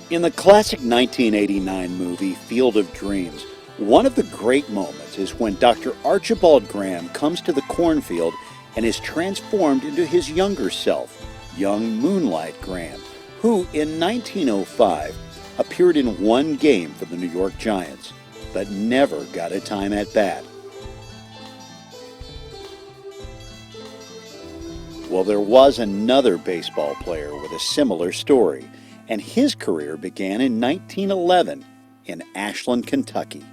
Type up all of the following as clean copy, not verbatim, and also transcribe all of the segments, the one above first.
In the classic 1989 movie Field of Dreams, one of the great moments is when Dr. Archibald Graham comes to the cornfield and is transformed into his younger self, young Moonlight Graham, who in 1905 appeared in one game for the New York Giants, but never got a time at bat. Well, there was another baseball player with a similar story, and his career began in 1911 in Ashland, Kentucky.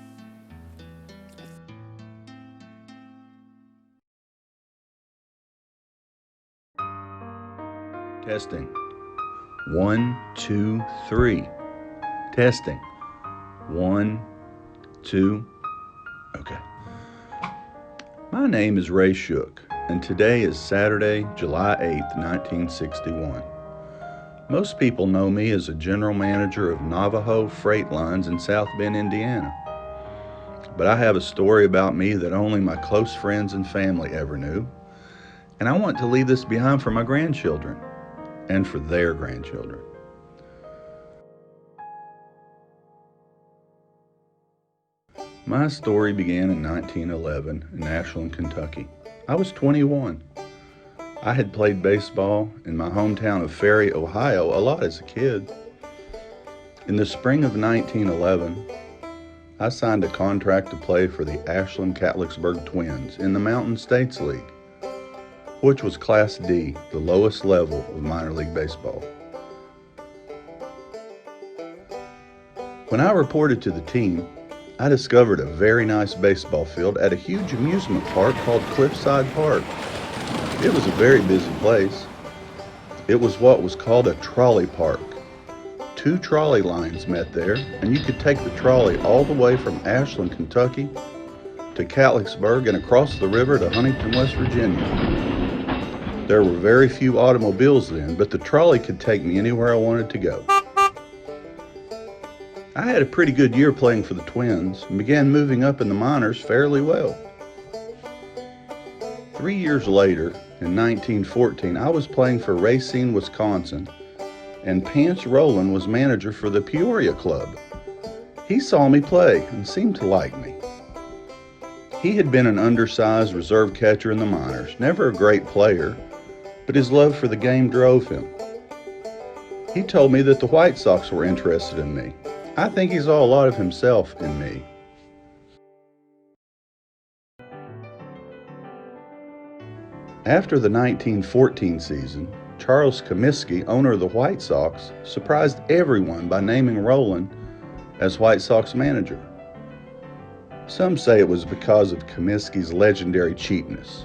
Testing. 1, 2, 3. Testing. 1, 2. Okay. My name is Ray Shook, and today is Saturday, July 8th, 1961. Most people know me as a general manager of Navajo Freight Lines in South Bend, Indiana. But I have a story about me that only my close friends and family ever knew, and I want to leave this behind for my grandchildren and for their grandchildren. My story began in 1911 in Ashland, Kentucky. I was 21. I had played baseball in my hometown of Ferry, Ohio a lot as a kid. In the spring of 1911, I signed a contract to play for the Ashland-Catlettsburg Twins in the Mountain States League, which was Class D, the lowest level of minor league baseball. When I reported to the team, I discovered a very nice baseball field at a huge amusement park called Cliffside Park. It was a very busy place. It was what was called a trolley park. 2 trolley lines met there, and you could take the trolley all the way from Ashland, Kentucky to Catlettsburg and across the river to Huntington, West Virginia. There were very few automobiles then, but the trolley could take me anywhere I wanted to go. I had a pretty good year playing for the Twins and began moving up in the minors fairly well. 3 years later, in 1914, I was playing for Racine, Wisconsin, and Pants Rowland was manager for the Peoria Club. He saw me play and seemed to like me. He had been an undersized reserve catcher in the minors, never a great player, but his love for the game drove him. He told me that the White Sox were interested in me. I think he saw a lot of himself in me. After the 1914 season, Charles Comiskey, owner of the White Sox, surprised everyone by naming Rowland as White Sox manager. Some say it was because of Comiskey's legendary cheapness,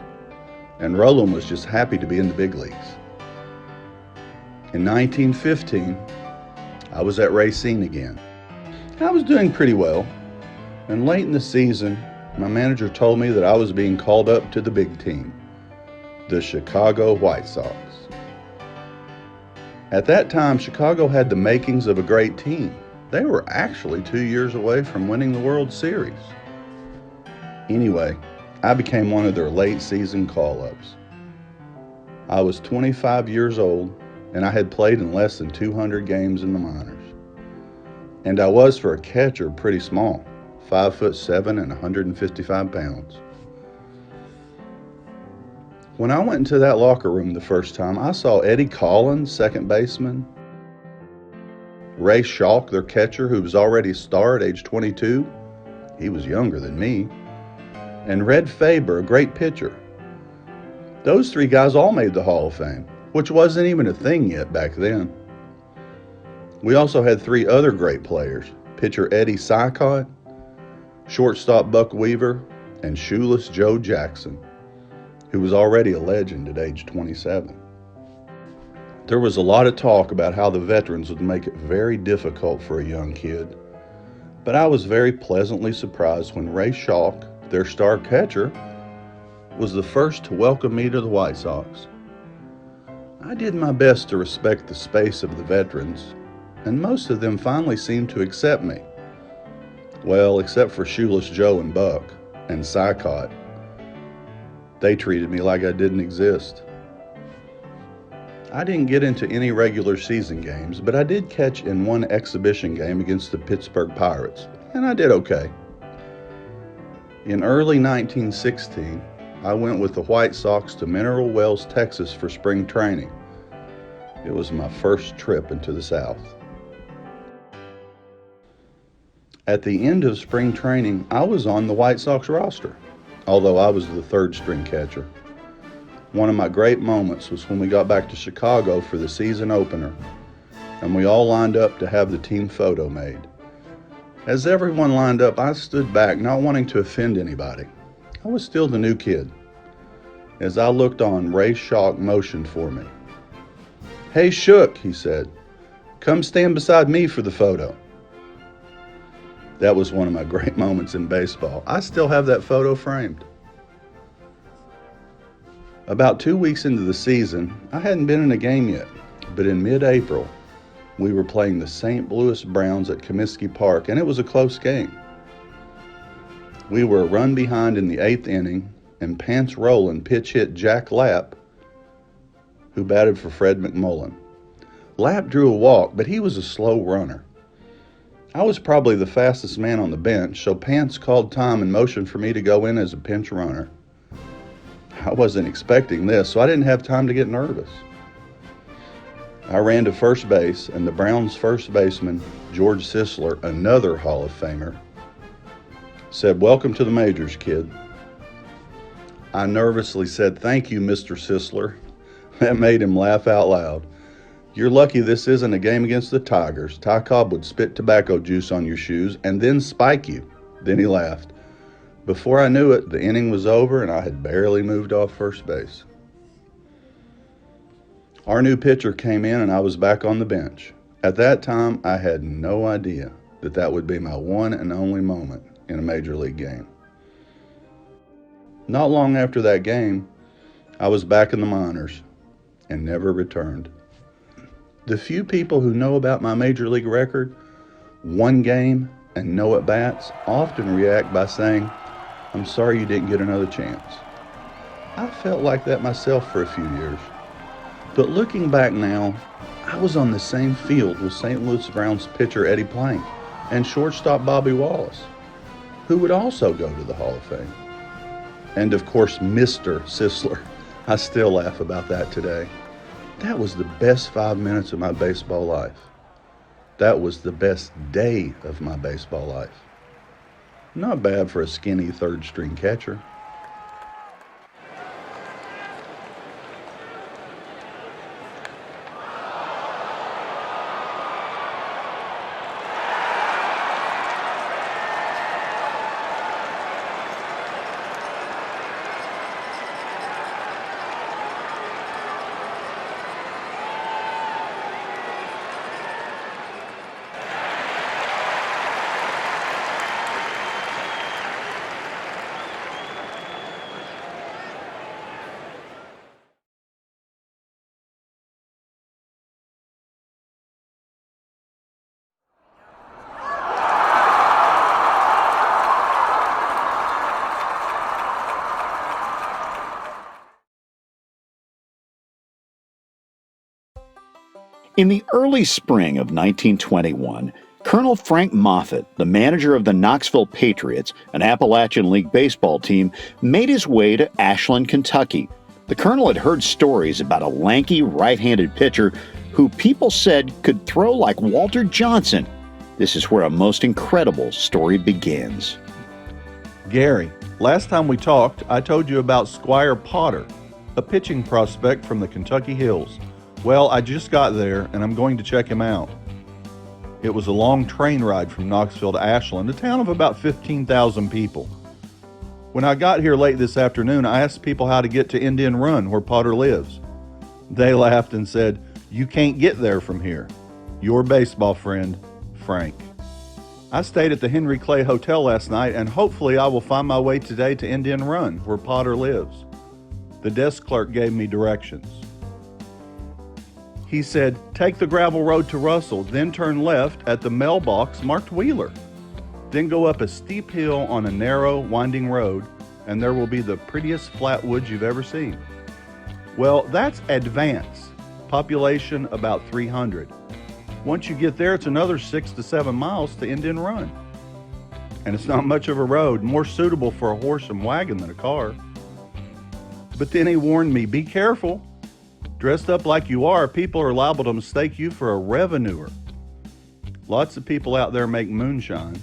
and Rowland was just happy to be in the big leagues. In 1915, I was at Racine again. I was doing pretty well, and late in the season, my manager told me that I was being called up to the big team, the Chicago White Sox. At that time, Chicago had the makings of a great team. They were actually 2 years away from winning the World Series. Anyway, I became one of their late season call-ups. I was 25 years old, and I had played in less than 200 games in the minors. And I was, for a catcher, pretty small, 5'7" and 155 pounds. When I went into that locker room the first time, I saw Eddie Collins, second baseman, Ray Schalk, their catcher, who was already a star at age 22. He was younger than me. And Red Faber, a great pitcher. Those 3 guys all made the Hall of Fame, which wasn't even a thing yet back then. We also had 3 other great players, pitcher Eddie Sicott, shortstop Buck Weaver, and shoeless Joe Jackson, who was already a legend at age 27. There was a lot of talk about how the veterans would make it very difficult for a young kid, but I was very pleasantly surprised when Ray Schalk, their star catcher, was the first to welcome me to the White Sox. I did my best to respect the space of the veterans, and most of them finally seemed to accept me. Well, except for Shoeless Joe and Buck, and Sicott. They treated me like I didn't exist. I didn't get into any regular season games, but I did catch in one exhibition game against the Pittsburgh Pirates, and I did okay. In early 1916, I went with the White Sox to Mineral Wells, Texas for spring training. It was my first trip into the South. At the end of spring training, I was on the White Sox roster, although I was the third string catcher. One of my great moments was when we got back to Chicago for the season opener, and we all lined up to have the team photo made. As everyone lined up, I stood back, not wanting to offend anybody. I was still the new kid. As I looked on, Ray Schalk motioned for me. "Hey, Shook," he said, "come stand beside me for the photo." That was one of my great moments in baseball. I still have that photo framed. About 2 weeks into the season, I hadn't been in a game yet, but in mid-April, we were playing the St. Louis Browns at Comiskey Park, and it was a close game. We were a run behind in the 8th inning, and Pants Rollin pitch hit Jack Lapp, who batted for Fred McMullen. Lapp drew a walk, but he was a slow runner. I was probably the fastest man on the bench, so Pants called time and motioned for me to go in as a pinch runner. I wasn't expecting this, so I didn't have time to get nervous. I ran to first base, and the Browns' first baseman, George Sisler, another Hall of Famer, said, "Welcome to the majors, kid." I nervously said, "Thank you, Mr. Sisler." That made him laugh out loud. "You're lucky this isn't a game against the Tigers. Ty Cobb would spit tobacco juice on your shoes and then spike you." Then he laughed. Before I knew it, the inning was over and I had barely moved off first base. Our new pitcher came in and I was back on the bench. At that time, I had no idea that that would be my one and only moment in a major league game. Not long after that game, I was back in the minors and never returned. The few people who know about my major league record, one game and no at-bats, often react by saying, "I'm sorry you didn't get another chance." I felt like that myself for a few years. But looking back now, I was on the same field with St. Louis Browns pitcher Eddie Plank and shortstop Bobby Wallace, who would also go to the Hall of Fame. And of course, Mr. Sisler. I still laugh about that today. That was the best 5 minutes of my baseball life. That was the best day of my baseball life. Not bad for a skinny third string catcher. In the early spring of 1921, Colonel Frank Moffett, the manager of the Knoxville Patriots, an Appalachian League baseball team, made his way to Ashland, Kentucky. The colonel had heard stories about a lanky right-handed pitcher who people said could throw like Walter Johnson. This is where a most incredible story begins. Gary, last time we talked, I told you about Squire Potter, a pitching prospect from the Kentucky Hills. Well, I just got there, and I'm going to check him out. It was a long train ride from Knoxville to Ashland, a town of about 15,000 people. When I got here late this afternoon, I asked people how to get to Indian Run, where Potter lives. They laughed and said, "You can't get there from here. Your baseball friend, Frank." I stayed at the Henry Clay Hotel last night, and hopefully I will find my way today to Indian Run, where Potter lives. The desk clerk gave me directions. He said, "Take the gravel road to Russell, then turn left at the mailbox marked Wheeler. Then go up a steep hill on a narrow, winding road, and there will be the prettiest flat woods you've ever seen." Well, that's advance, population about 300. Once you get there, it's another 6 to 7 miles to Indian Run. And it's not much of a road, more suitable for a horse and wagon than a car. But then he warned me, be careful. Dressed up like you are, people are liable to mistake you for a revenuer. Lots of people out there make moonshine.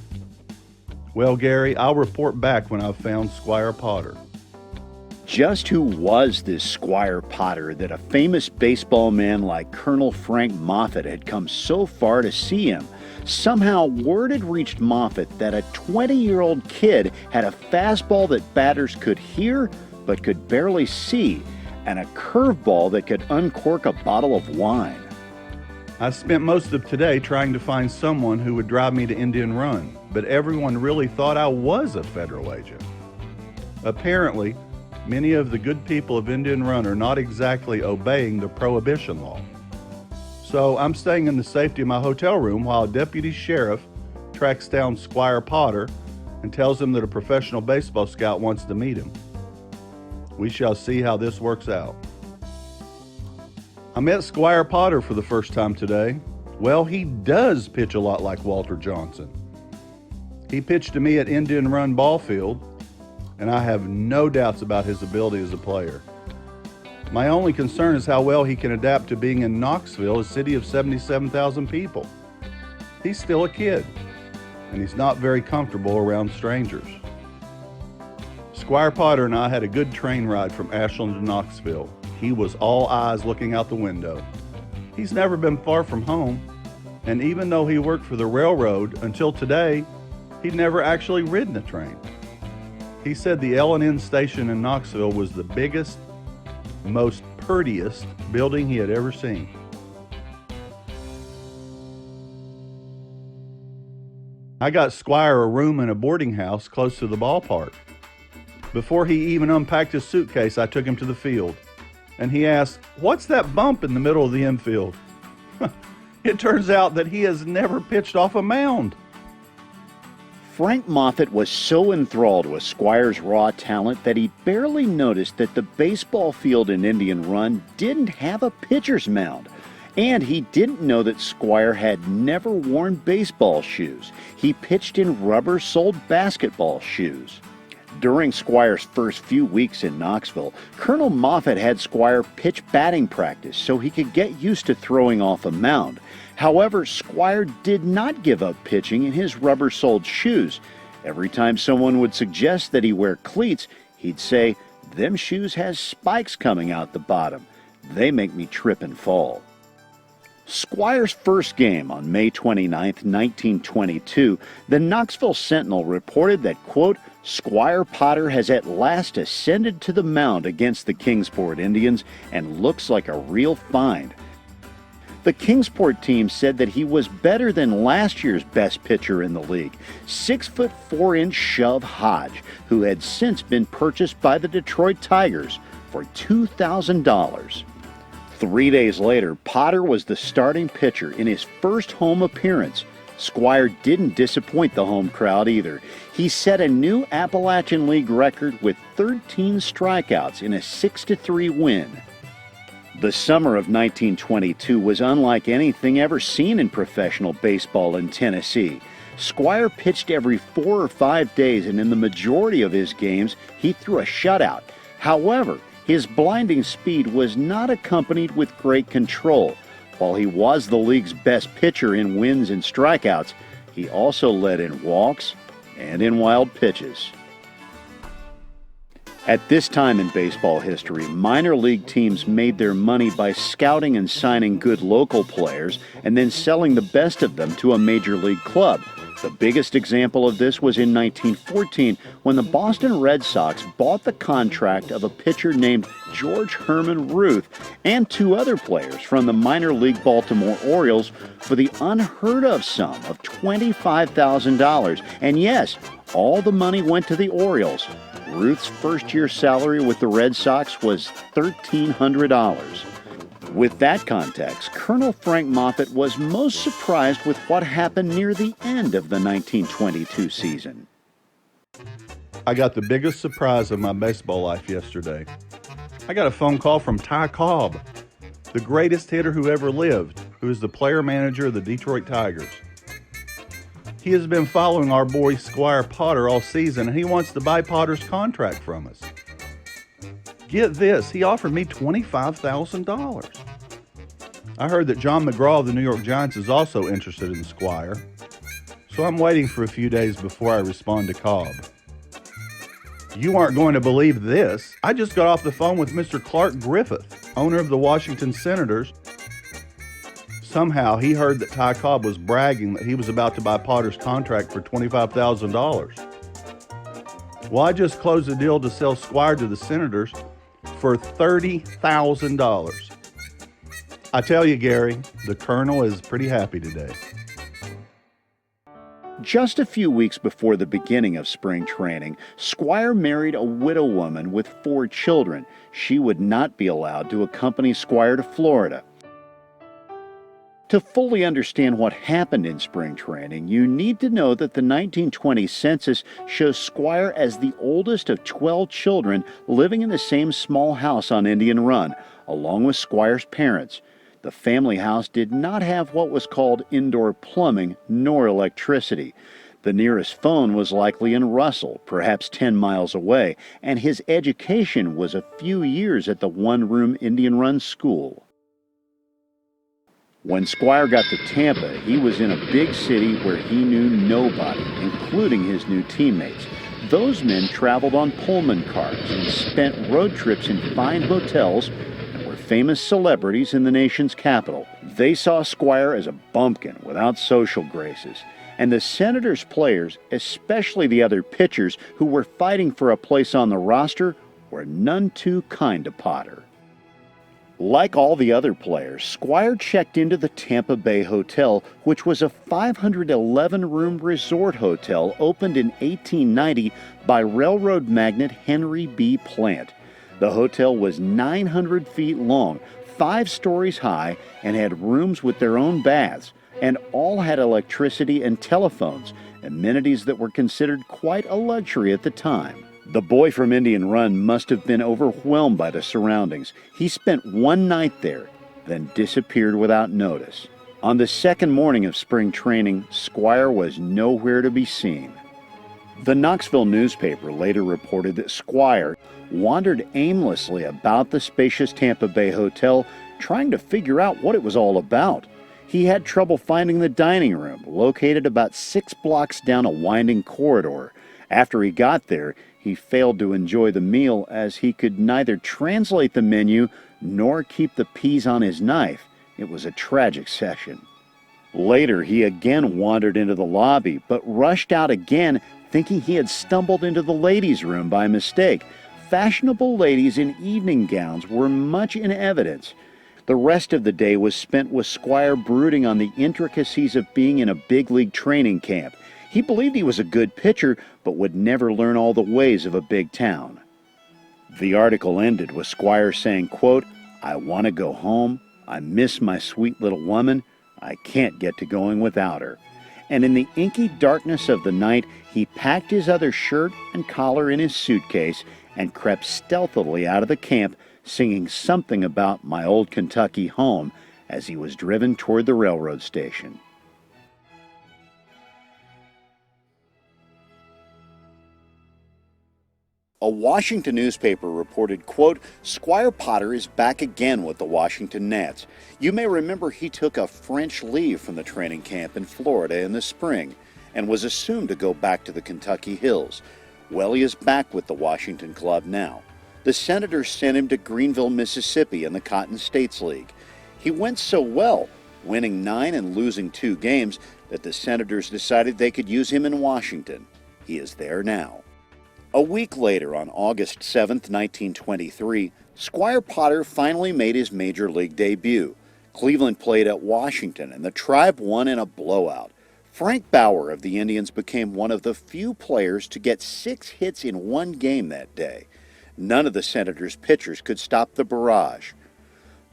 Well, Gary, I'll report back when I've found Squire Potter. Just who was this Squire Potter that a famous baseball man like Colonel Frank Moffett had come so far to see him? Somehow word had reached Moffett that a 20-year-old kid had a fastball that batters could hear but could barely see, and a curveball that could uncork a bottle of wine. I spent most of today trying to find someone who would drive me to Indian Run, but everyone really thought I was a federal agent. Apparently, many of the good people of Indian Run are not exactly obeying the prohibition law. So I'm staying in the safety of my hotel room while a deputy sheriff tracks down Squire Potter and tells him that a professional baseball scout wants to meet him. We shall see how this works out. I met Squire Potter for the first time today. Well, he does pitch a lot like Walter Johnson. He pitched to me at Indian Run Ball Field, and I have no doubts about his ability as a player. My only concern is how well he can adapt to being in Knoxville, a city of 77,000 people. He's still a kid, and he's not very comfortable around strangers. Squire Potter and I had a good train ride from Ashland to Knoxville. He was all eyes looking out the window. He's never been far from home, and even though he worked for the railroad until today, he'd never actually ridden a train. He said the L&N station in Knoxville was the biggest, most prettiest building he had ever seen. I got Squire a room in a boarding house close to the ballpark. Before he even unpacked his suitcase, I took him to the field, and he asked, "What's that bump in the middle of the infield?" It turns out that he has never pitched off a mound. Frank Moffett was so enthralled with Squire's raw talent that he barely noticed that the baseball field in Indian Run didn't have a pitcher's mound. And he didn't know that Squire had never worn baseball shoes. He pitched in rubber-soled basketball shoes. During Squire's first few weeks in Knoxville, Colonel Moffett had Squire pitch batting practice so he could get used to throwing off a mound. However, Squire did not give up pitching in his rubber-soled shoes. Every time someone would suggest that he wear cleats, he'd say, "Them shoes has spikes coming out the bottom. They make me trip and fall." Squire's first game on May 29, 1922, the Knoxville Sentinel reported that, quote, "Squire Potter has at last ascended to the mound against the Kingsport Indians and looks like a real find." The Kingsport team said that he was better than last year's best pitcher in the league, 6'4" Shove Hodge, who had since been purchased by the Detroit Tigers for $2,000. 3 days later, Potter was the starting pitcher in his first home appearance. Squire didn't disappoint the home crowd either. He set a new Appalachian League record with 13 strikeouts in a 6-3 win. The summer of 1922 was unlike anything ever seen in professional baseball in Tennessee. Squire pitched every 4 or 5 days, and in the majority of his games, he threw a shutout. However, his blinding speed was not accompanied with great control. While he was the league's best pitcher in wins and strikeouts, he also led in walks and in wild pitches. At this time in baseball history, minor league teams made their money by scouting and signing good local players and then selling the best of them to a major league club. The biggest example of this was in 1914 when the Boston Red Sox bought the contract of a pitcher named George Herman Ruth and 2 other players from the minor league Baltimore Orioles for the unheard of sum of $25,000. And yes, all the money went to the Orioles. Ruth's first-year salary with the Red Sox was $1,300. With that context, Colonel Frank Moffett was most surprised with what happened near the end of the 1922 season. I got the biggest surprise of my baseball life yesterday. I got a phone call from Ty Cobb. the greatest hitter who ever lived, who is the player manager of the Detroit Tigers. He has been following our boy Squire Potter all season, and he wants to buy Potter's contract from us. Get this, he offered me $25,000. I heard that John McGraw of the New York Giants is also interested in Squire, so I'm waiting for a few days before I respond to Cobb. You aren't going to believe this. I just got off the phone with Mr. Clark Griffith, owner of the Washington Senators. Somehow he heard that Ty Cobb was bragging that he was about to buy Potter's contract for $25,000. Well, I just closed a deal to sell Squire to the Senators for $30,000. I tell you, Gary, the Colonel is pretty happy today. Just a few weeks before the beginning of spring training, Squire married a widow woman with 4 children. She would not be allowed to accompany Squire to Florida. To fully understand what happened in spring training, you need to know that the 1920 census shows Squire as the oldest of 12 children living in the same small house on Indian Run, along with Squire's parents. The family house did not have what was called indoor plumbing nor electricity. The nearest phone was likely in Russell, perhaps 10 miles away, and his education was a few years at the one-room Indian Run school. When Squire got to Tampa, he was in a big city where he knew nobody, including his new teammates. Those men traveled on Pullman cars and spent road trips in fine hotels and were famous celebrities in the nation's capital. They saw Squire as a bumpkin without social graces. And the Senators' players, especially the other pitchers who were fighting for a place on the roster, were none too kind to Potter. Like all the other players, Squire checked into the Tampa Bay Hotel, which was a 511-room resort hotel opened in 1890 by railroad magnate Henry B. Plant. The hotel was 900 feet long, 5 stories high, and had rooms with their own baths, and all had electricity and telephones, amenities that were considered quite a luxury at the time. The boy from Indian Run must have been overwhelmed by the surroundings. He spent one night there, then disappeared without notice. On the second morning of spring training, Squire was nowhere to be seen. The Knoxville newspaper later reported that Squire wandered aimlessly about the spacious Tampa Bay Hotel, trying to figure out what it was all about. He had trouble finding the dining room, located about 6 blocks down a winding corridor. After he got there, he failed to enjoy the meal as he could neither translate the menu nor keep the peas on his knife. It was a tragic session. Later, he again wandered into the lobby, but rushed out again, thinking he had stumbled into the ladies' room by mistake. Fashionable ladies in evening gowns were much in evidence. The rest of the day was spent with Squire brooding on the intricacies of being in a big league training camp. He believed he was a good pitcher, but would never learn all the ways of a big town. The article ended with Squire saying, quote, "I want to go home. I miss my sweet little woman. I can't get to going without her." And in the inky darkness of the night, he packed his other shirt and collar in his suitcase and crept stealthily out of the camp, singing something about my old Kentucky home as he was driven toward the railroad station. A Washington newspaper reported, quote, "Squire Potter is back again with the Washington Nats. You may remember he took a French leave from the training camp in Florida in the spring and was assumed to go back to the Kentucky hills. Well, he is back with the Washington club now. The Senators sent him to Greenville, Mississippi in the Cotton States League. He went so well, winning 9 and losing 2 games, that the Senators decided they could use him in Washington. He is there now." A week later, on August 7, 1923, Squire Potter finally made his major league debut. Cleveland played at Washington, and the Tribe won in a blowout. Frank Bauer of the Indians became one of the few players to get 6 hits in one game that day. None of the Senators' pitchers could stop the barrage.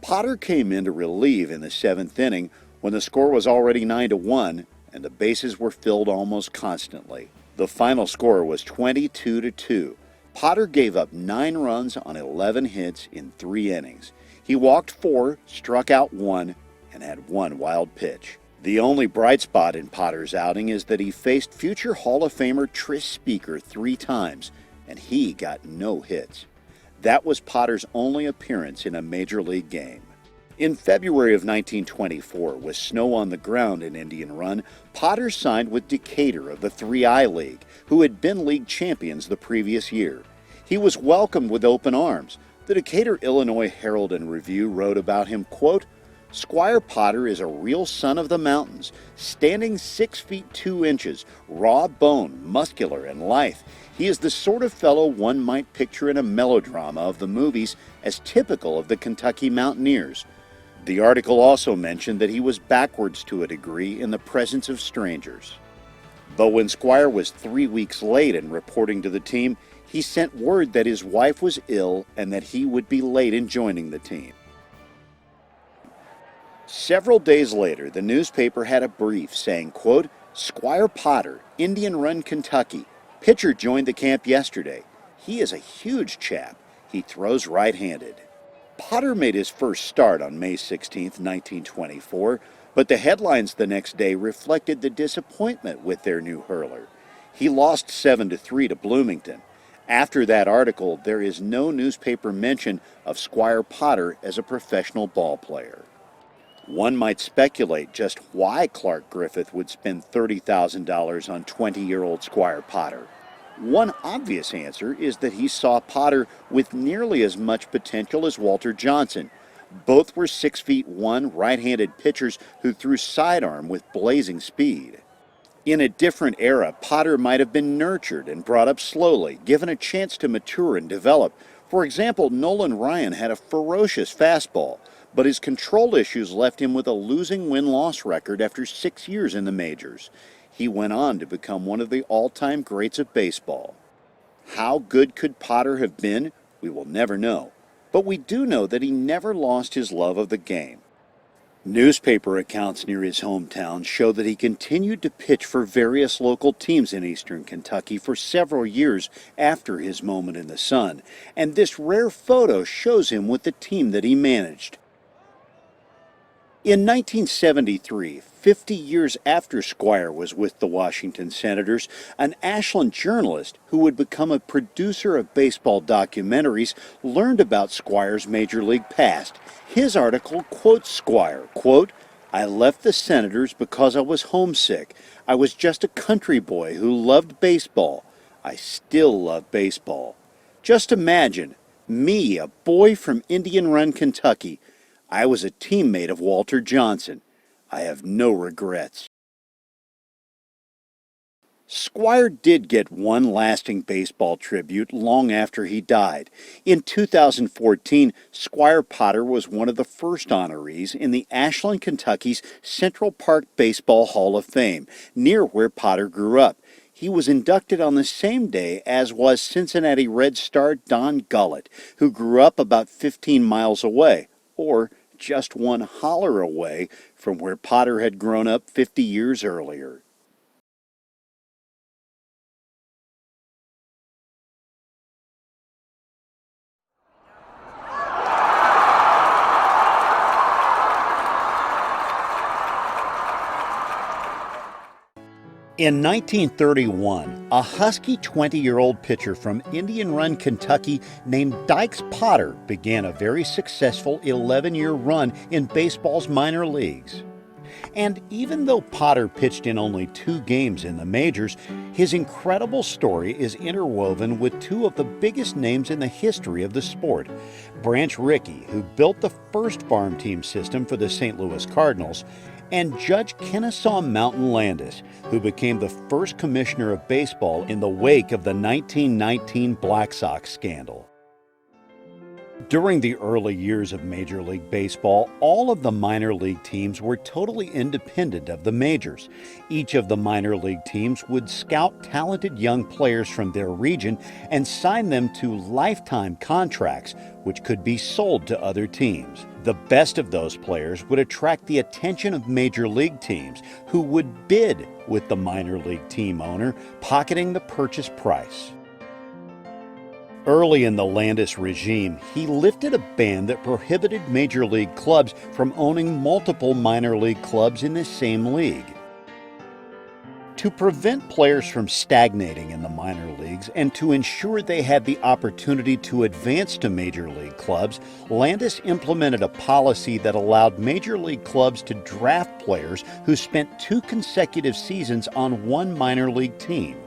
Potter came in to relieve in the 7th inning when the score was already 9-1 and the bases were filled almost constantly. The final score was 22-2. Potter gave up 9 runs on 11 hits in 3 innings. He walked 4, struck out 1, and had 1 wild pitch. The only bright spot in Potter's outing is that he faced future Hall of Famer Tris Speaker 3 times, and he got no hits. That was Potter's only appearance in a major league game. In February of 1924, with snow on the ground in Indian Run, Potter signed with Decatur of the 3I League, who had been league champions the previous year. He was welcomed with open arms. The Decatur, Illinois Herald and Review wrote about him, quote, "Squire Potter is a real son of the mountains, standing 6 feet 2 inches, raw bone, muscular, and lithe. He is the sort of fellow one might picture in a melodrama of the movies as typical of the Kentucky Mountaineers." The article also mentioned that he was backwards to a degree in the presence of strangers. But when Squire was 3 weeks late in reporting to the team, he sent word that his wife was ill and that he would be late in joining the team. Several days later, the newspaper had a brief saying, quote, "Squire Potter, Indian Run, Kentucky. Pitcher joined the camp yesterday. He is a huge chap. He throws right-handed." Potter made his first start on May 16, 1924, but the headlines the next day reflected the disappointment with their new hurler. He lost 7-3 to Bloomington. After that article, there is no newspaper mention of Squire Potter as a professional ball player. One might speculate just why Clark Griffith would spend $30,000 on 20-year-old Squire Potter. One obvious answer is that he saw Potter with nearly as much potential as Walter Johnson. Both were 6'1" right-handed pitchers who threw sidearm with blazing speed. In a different era, Potter might have been nurtured and brought up slowly, given a chance to mature and develop. For example, Nolan Ryan had a ferocious fastball, but his control issues left him with a losing win-loss record after 6 years in the majors. He went on to become one of the all-time greats of baseball. How good could Potter have been? We will never know. But we do know that he never lost his love of the game. Newspaper accounts near his hometown show that he continued to pitch for various local teams in eastern Kentucky for several years after his moment in the sun, and this rare photo shows him with the team that he managed. In 1973, 50 years after Squire was with the Washington Senators, an Ashland journalist who would become a producer of baseball documentaries learned about Squire's major league past. His article quotes Squire, quote, "I left the Senators because I was homesick. I was just a country boy who loved baseball. I still love baseball. Just imagine, me, a boy from Indian Run, Kentucky. I was a teammate of Walter Johnson. I have no regrets." Squire did get one lasting baseball tribute long after he died. In 2014, Squire Potter was one of the first honorees in the Ashland, Kentucky's Central Park Baseball Hall of Fame, near where Potter grew up. He was inducted on the same day as was Cincinnati Red star Don Gullett, who grew up about 15 miles away, or just one holler away from where Potter had grown up 50 years earlier. In 1931, a husky 20-year-old pitcher from Indian Run, Kentucky named Dykes Potter began a very successful 11-year run in baseball's minor leagues. And even though Potter pitched in only 2 games in the majors, his incredible story is interwoven with 2 of the biggest names in the history of the sport. Branch Rickey, who built the first farm team system for the St. Louis Cardinals, and Judge Kennesaw Mountain Landis, who became the first commissioner of baseball in the wake of the 1919 Black Sox scandal. During the early years of Major League Baseball, all of the minor league teams were totally independent of the majors. Each of the minor league teams would scout talented young players from their region and sign them to lifetime contracts, which could be sold to other teams. The best of those players would attract the attention of major league teams, who would bid with the minor league team owner, pocketing the purchase price. Early in the Landis regime, he lifted a ban that prohibited major league clubs from owning multiple minor league clubs in the same league. To prevent players from stagnating in the minor leagues and to ensure they had the opportunity to advance to major league clubs, Landis implemented a policy that allowed major league clubs to draft players who spent 2 consecutive seasons on one minor league team.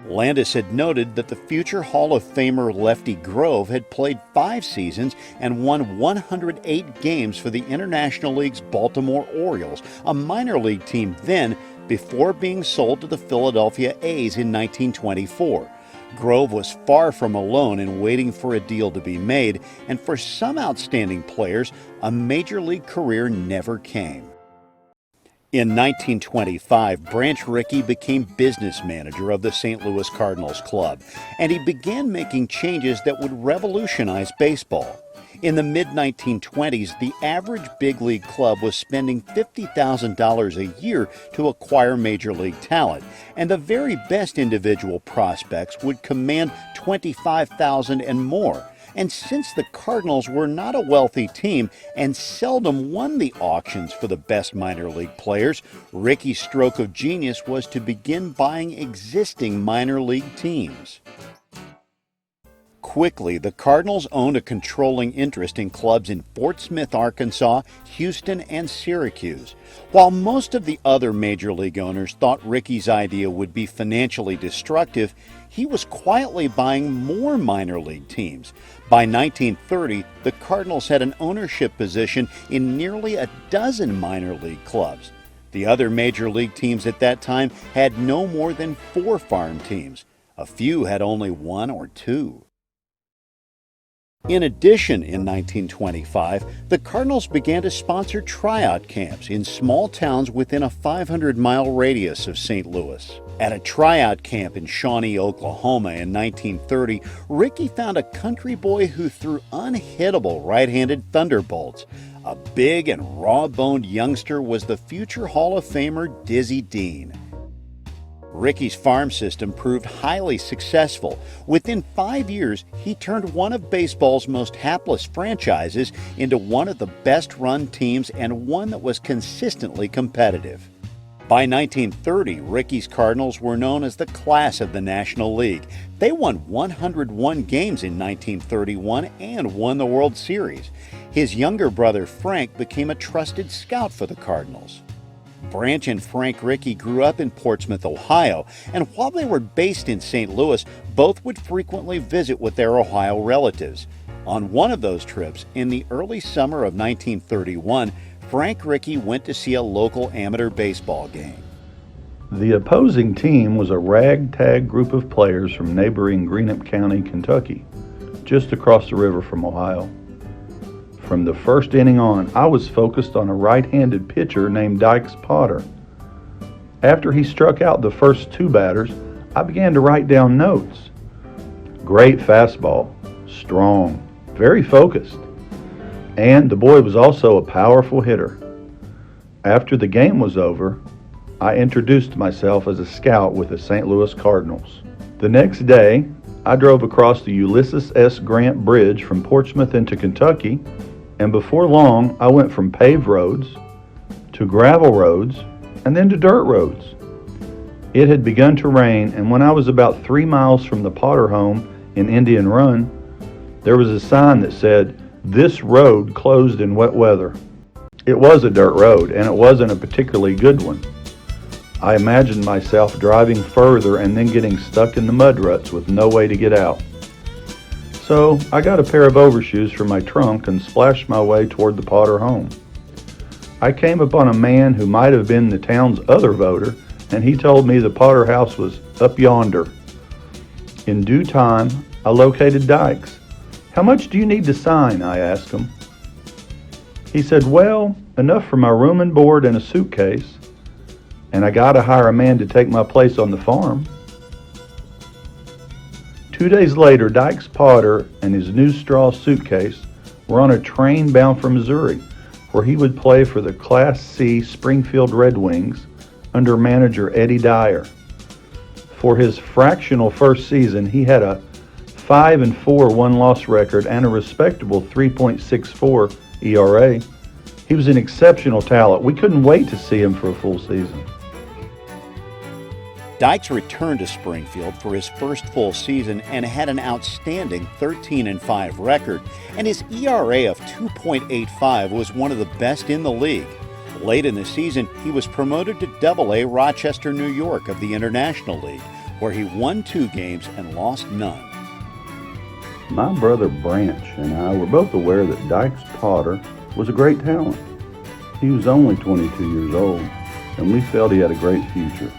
Landis had noted that the future Hall of Famer Lefty Grove had played 5 seasons and won 108 games for the International League's Baltimore Orioles, a minor league team then, before being sold to the Philadelphia A's in 1924. Grove was far from alone in waiting for a deal to be made, and for some outstanding players, a major league career never came. In 1925, Branch Rickey became business manager of the St. Louis Cardinals club, and he began making changes that would revolutionize baseball. In the mid-1920s, the average big league club was spending $50,000 a year to acquire major league talent, and the very best individual prospects would command $25,000 and more. And since the Cardinals were not a wealthy team and seldom won the auctions for the best minor league players, Rickey's stroke of genius was to begin buying existing minor league teams. Quickly, the Cardinals owned a controlling interest in clubs in Fort Smith, Arkansas, Houston, and Syracuse. While most of the other major league owners thought Rickey's idea would be financially destructive, he was quietly buying more minor league teams. By 1930, the Cardinals had an ownership position in nearly a dozen minor league clubs. The other major league teams at that time had no more than 4 farm teams. A few had only 1 or 2. In addition, in 1925, the Cardinals began to sponsor tryout camps in small towns within a 500-mile radius of St. Louis. At a tryout camp in Shawnee, Oklahoma in 1930, Rickey found a country boy who threw unhittable right-handed thunderbolts. A big and raw-boned youngster was the future Hall of Famer Dizzy Dean. Rickey's farm system proved highly successful. Within 5 years, he turned one of baseball's most hapless franchises into one of the best-run teams and one that was consistently competitive. By 1930, Rickey's Cardinals were known as the class of the National League. They won 101 games in 1931 and won the World Series. His younger brother Frank became a trusted scout for the Cardinals. Branch and Frank Rickey grew up in Portsmouth, Ohio, and while they were based in St. Louis, both would frequently visit with their Ohio relatives. On one of those trips, in the early summer of 1931, Frank Rickey went to see a local amateur baseball game. The opposing team was a ragtag group of players from neighboring Greenup County, Kentucky, just across the river from Ohio. From the first inning on, I was focused on a right-handed pitcher named Dykes Potter. After he struck out the first 2 batters, I began to write down notes. Great fastball, strong, very focused. And the boy was also a powerful hitter. After the game was over, I introduced myself as a scout with the St. Louis Cardinals. The next day, I drove across the Ulysses S. Grant Bridge from Portsmouth into Kentucky, and before long, I went from paved roads to gravel roads and then to dirt roads. It had begun to rain, and when I was about 3 miles from the Potter home in Indian Run, there was a sign that said, "This road closed in wet weather." It was a dirt road, and it wasn't a particularly good one. I imagined myself driving further and then getting stuck in the mud ruts with no way to get out. So I got a pair of overshoes from my trunk and splashed my way toward the Potter home. I came upon a man who might have been the town's other voter, and he told me the Potter house was up yonder. In due time, I located Dykes. "How much do you need to sign?" I asked him. He said, "Well, enough for my room and board and a suitcase, and I gotta hire a man to take my place on the farm." 2 days later, Dykes Potter and his new straw suitcase were on a train bound for Missouri, where he would play for the Class C Springfield Red Wings under manager Eddie Dyer. For his fractional first season, he had a 5-4 win-loss record and a respectable 3.64 ERA. He was an exceptional talent. We couldn't wait to see him for a full season. Dykes returned to Springfield for his first full season and had an outstanding 13-5 record, and his ERA of 2.85 was one of the best in the league. Late in the season, he was promoted to Double-A Rochester, New York of the International League, where he won 2 games and lost none. My brother Branch and I were both aware that Dykes Potter was a great talent. He was only 22 years old, and we felt he had a great future.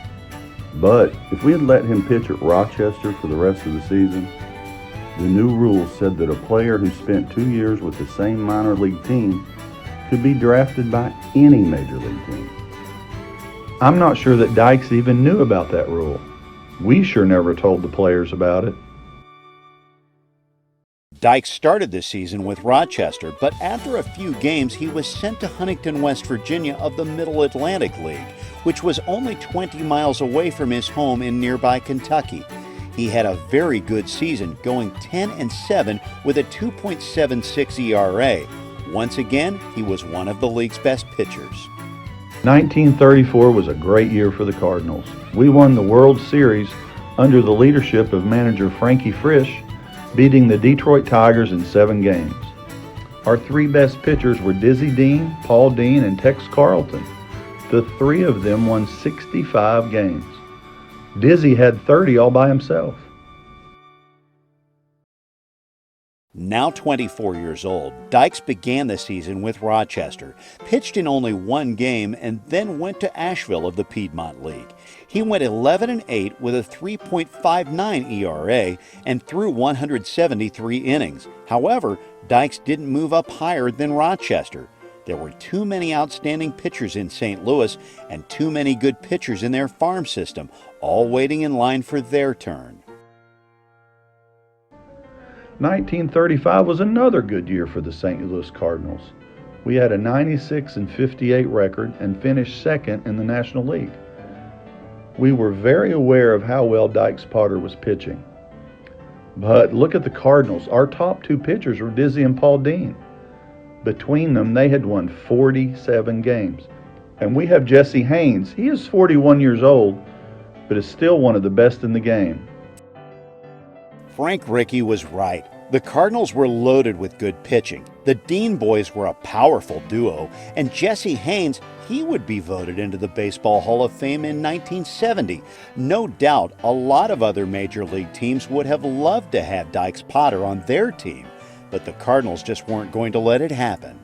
But if we had let him pitch at Rochester for the rest of the season, the new rules said that a player who spent 2 years with the same minor league team could be drafted by any major league team. I'm not sure that Dykes even knew about that rule. We sure never told the players about it. Dykes started this season with Rochester, but after a few games he was sent to Huntington, West Virginia of the Middle Atlantic League, which was only 20 miles away from his home in nearby Kentucky. He had a very good season, going 10-7 with a 2.76 ERA. Once again, he was one of the league's best pitchers. 1934 was a great year for the Cardinals. We won the World Series under the leadership of manager Frankie Frisch, beating the Detroit Tigers in 7 games. Our 3 best pitchers were Dizzy Dean, Paul Dean, and Tex Carlton. The 3 of them won 65 games. Dizzy had 30 all by himself. Now 24 years old, Dykes began the season with Rochester, pitched in only 1 game, and then went to Asheville of the Piedmont League. He went 11-8 with a 3.59 ERA and threw 173 innings. However, Dykes didn't move up higher than Rochester. There were too many outstanding pitchers in St. Louis and too many good pitchers in their farm system, all waiting in line for their turn. 1935 was another good year for the St. Louis Cardinals. We had a 96-58 record and finished second in the National League. We were very aware of how well Dykes Potter was pitching. But look at the Cardinals. Our top 2 pitchers were Dizzy and Paul Dean. Between them, they had won 47 games. And we have Jesse Haynes. He is 41 years old, but is still one of the best in the game. Frank Rickey was right. The Cardinals were loaded with good pitching. The Dean boys were a powerful duo, and Jesse Haynes, he would be voted into the Baseball Hall of Fame in 1970. No doubt, a lot of other major league teams would have loved to have Dykes Potter on their team, but the Cardinals just weren't going to let it happen.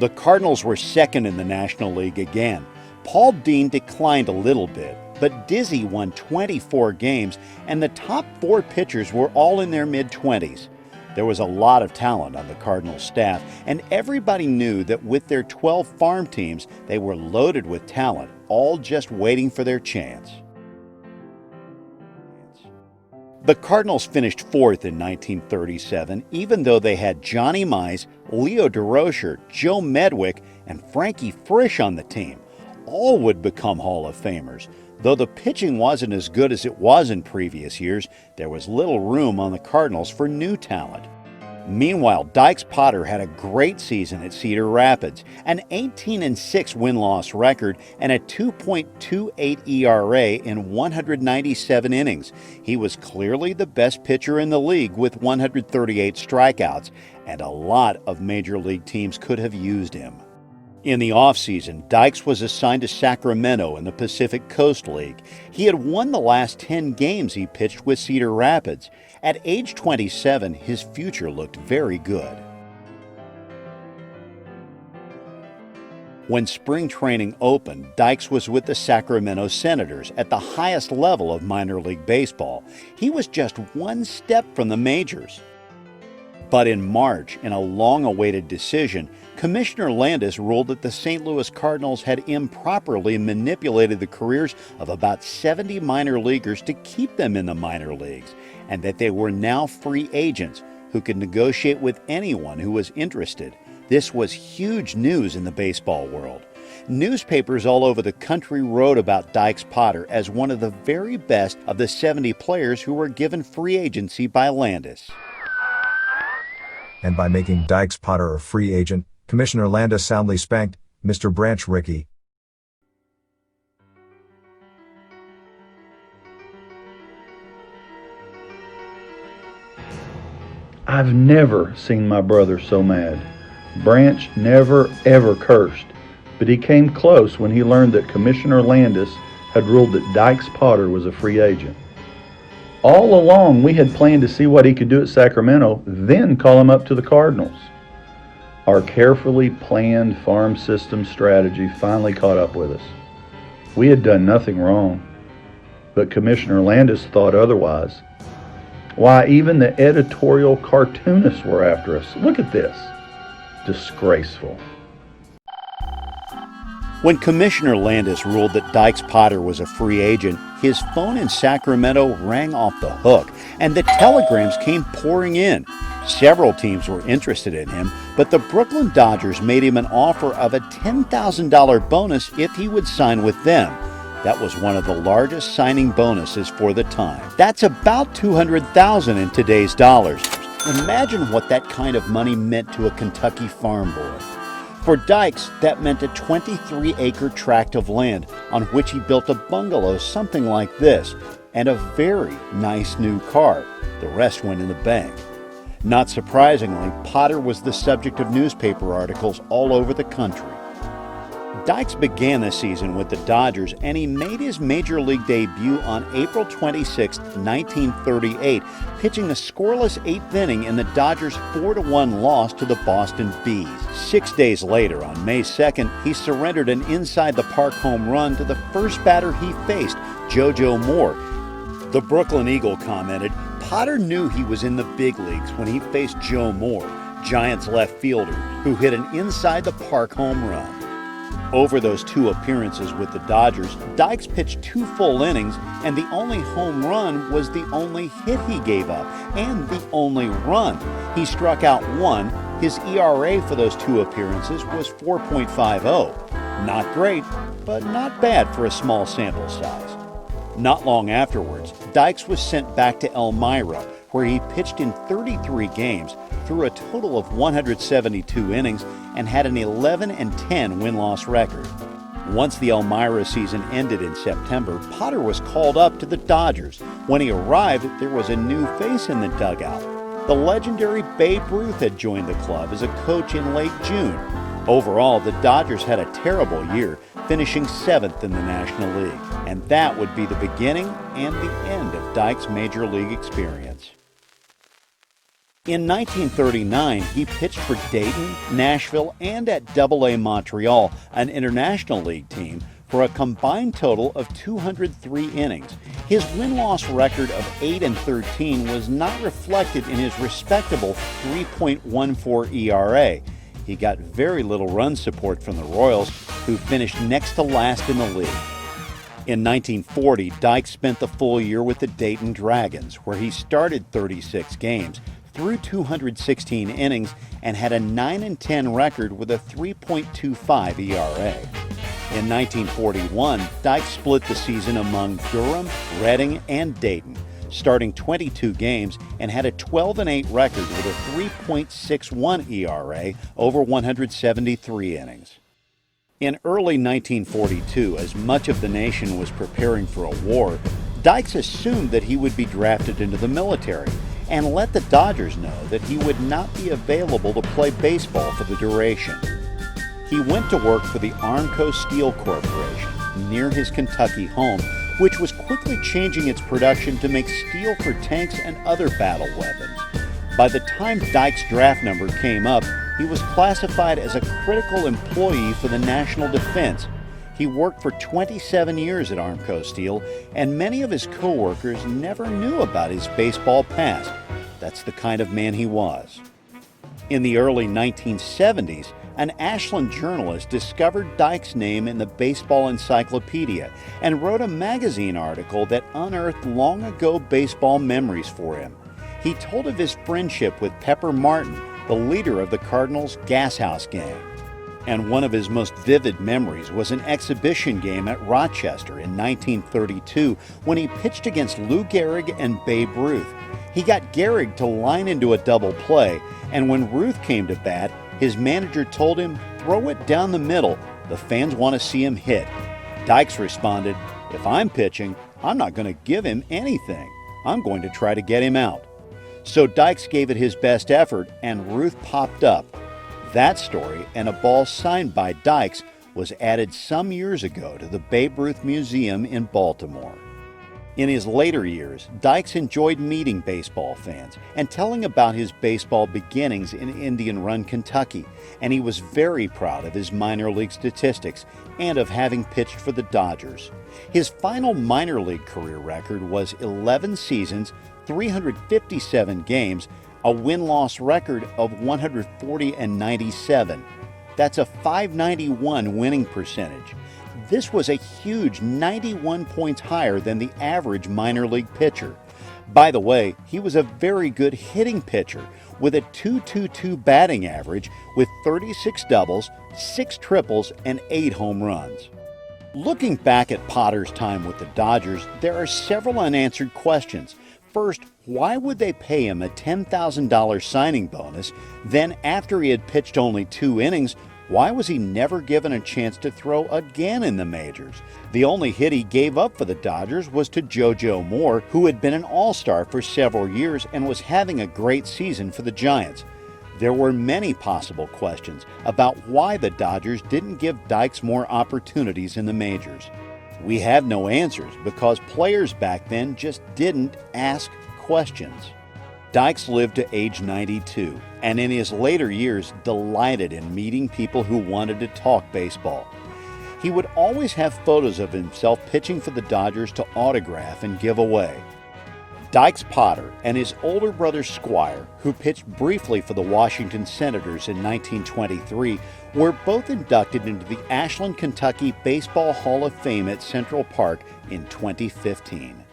The Cardinals were second in the National League again. Paul Dean declined a little bit, but Dizzy won 24 games, and the top 4 pitchers were all in their mid-20s. There was a lot of talent on the Cardinals staff, and everybody knew that with their 12 farm teams, they were loaded with talent, all just waiting for their chance. The Cardinals finished 4th in 1937, even though they had Johnny Mize, Leo DeRocher, Joe Medwick, and Frankie Frisch on the team. All would become Hall of Famers. Though the pitching wasn't as good as it was in previous years, there was little room on the Cardinals for new talent. Meanwhile, Dykes Potter had a great season at Cedar Rapids, an 18-6 win-loss record and a 2.28 ERA in 197 innings. He was clearly the best pitcher in the league with 138 strikeouts, and a lot of major league teams could have used him. In the offseason, Dykes was assigned to Sacramento in the Pacific Coast League. He had won the last 10 games he pitched with Cedar Rapids. At age 27, his future looked very good. When spring training opened, Dykes was with the Sacramento Senators at the highest level of minor league baseball. He was just 1 step from the majors. But in March, in a long-awaited decision, Commissioner Landis ruled that the St. Louis Cardinals had improperly manipulated the careers of about 70 minor leaguers to keep them in the minor leagues, and that they were now free agents who could negotiate with anyone who was interested. This was huge news in the baseball world. Newspapers all over the country wrote about Dykes Potter as one of the very best of the 70 players who were given free agency by Landis. And by making Dykes Potter a free agent, Commissioner Landis soundly spanked Mr. Branch Rickey. I've never seen my brother so mad. Branch never ever cursed, but he came close when he learned that Commissioner Landis had ruled that Dykes Potter was a free agent. All along, we had planned to see what he could do at Sacramento, then call him up to the Cardinals. Our carefully planned farm system strategy finally caught up with us. We had done nothing wrong, but Commissioner Landis thought otherwise. Why, even the editorial cartoonists were after us. Look at this. Disgraceful. When Commissioner Landis ruled that Dykes Potter was a free agent, his phone in Sacramento rang off the hook, and the telegrams came pouring in. Several teams were interested in him, but the Brooklyn Dodgers made him an offer of a $10,000 bonus if he would sign with them. That was one of the largest signing bonuses for the time. That's about $200,000 in today's dollars. Imagine what that kind of money meant to a Kentucky farm boy. For Dykes, that meant a 23-acre tract of land on which he built a bungalow something like this, and a very nice new car. The rest went in the bank. Not surprisingly, Potter was the subject of newspaper articles all over the country. Dykes began the season with the Dodgers, and he made his major league debut on April 26, 1938, pitching a scoreless 8th inning in the Dodgers' 4-1 loss to the Boston Bees. 6 days later, on May 2nd, he surrendered an inside-the-park home run to the first batter he faced, JoJo Moore. The Brooklyn Eagle commented, "Potter knew he was in the big leagues when he faced Joe Moore, Giants left fielder, who hit an inside-the-park home run." Over those 2 appearances with the Dodgers, Dykes pitched 2 full innings, and the only home run was the only hit he gave up, and the only run. He struck out 1. His ERA for those 2 appearances was 4.50. Not great, but not bad for a small sample size. Not long afterwards, Dykes was sent back to Elmira, where he pitched in 33 games, threw a total of 172 innings, and had an 11-10 win-loss record. Once the Elmira season ended in September, Potter was called up to the Dodgers. When he arrived, there was a new face in the dugout. The legendary Babe Ruth had joined the club as a coach in late June. Overall, the Dodgers had a terrible year, finishing 7th in the National League. And that would be the beginning and the end of Dykes' major league experience. In 1939, he pitched for Dayton, Nashville, and at AA Montreal, an International League team, for a combined total of 203 innings. His win-loss record of 8-13 was not reflected in his respectable 3.14 ERA. He got very little run support from the Royals, who finished next to last in the league. In 1940, Dykes spent the full year with the Dayton Dragons, where he started 36 games, threw 216 innings, and had a 9-10 record with a 3.25 ERA. In 1941, Dykes split the season among Durham, Reading, and Dayton, starting 22 games, and had a 12-8 record with a 3.61 ERA over 173 innings. In early 1942, as much of the nation was preparing for a war, Dykes assumed that he would be drafted into the military and let the Dodgers know that he would not be available to play baseball for the duration. He went to work for the Armco Steel Corporation near his Kentucky home, which was quickly changing its production to make steel for tanks and other battle weapons. By the time Dykes' draft number came up, he was classified as a critical employee for the national defense. He worked for 27 years at Armco Steel, and many of his co-workers never knew about his baseball past. That's the kind of man he was. In the early 1970s, an Ashland journalist discovered Dykes' name in the Baseball Encyclopedia and wrote a magazine article that unearthed long-ago baseball memories for him. He told of his friendship with Pepper Martin, the leader of the Cardinals' Gas House Gang. And one of his most vivid memories was an exhibition game at Rochester in 1932 when he pitched against Lou Gehrig and Babe Ruth. He got Gehrig to line into a double play, and when Ruth came to bat, his manager told him, "Throw it down the middle. The fans want to see him hit." Dykes responded, "If I'm pitching, I'm not going to give him anything. I'm going to try to get him out." So Dykes gave it his best effort, and Ruth popped up. That story and a ball signed by Dykes was added some years ago to the Babe Ruth Museum in Baltimore. In his later years, Dykes enjoyed meeting baseball fans and telling about his baseball beginnings in Indian Run, Kentucky, and he was very proud of his minor league statistics and of having pitched for the Dodgers. His final minor league career record was 11 seasons, 357 games, a win-loss record of 140-97. That's a .591 winning percentage. This was a huge 91 points higher than the average minor league pitcher. By the way, he was a very good hitting pitcher with a .222 batting average with 36 doubles, 6 triples, and 8 home runs. Looking back at Potter's time with the Dodgers, there are several unanswered questions. First, why would they pay him a $10,000 signing bonus? Then, after he had pitched only 2 innings, why was he never given a chance to throw again in the majors? The only hit he gave up for the Dodgers was to JoJo Moore, who had been an all-star for several years and was having a great season for the Giants. There were many possible questions about why the Dodgers didn't give Dykes more opportunities in the majors. We have no answers because players back then just didn't ask questions. Dykes lived to age 92, and in his later years delighted in meeting people who wanted to talk baseball. He would always have photos of himself pitching for the Dodgers to autograph and give away. Dykes Potter and his older brother Squire, who pitched briefly for the Washington Senators in 1923, were both inducted into the Ashland, Kentucky Baseball Hall of Fame at Central Park in 2015.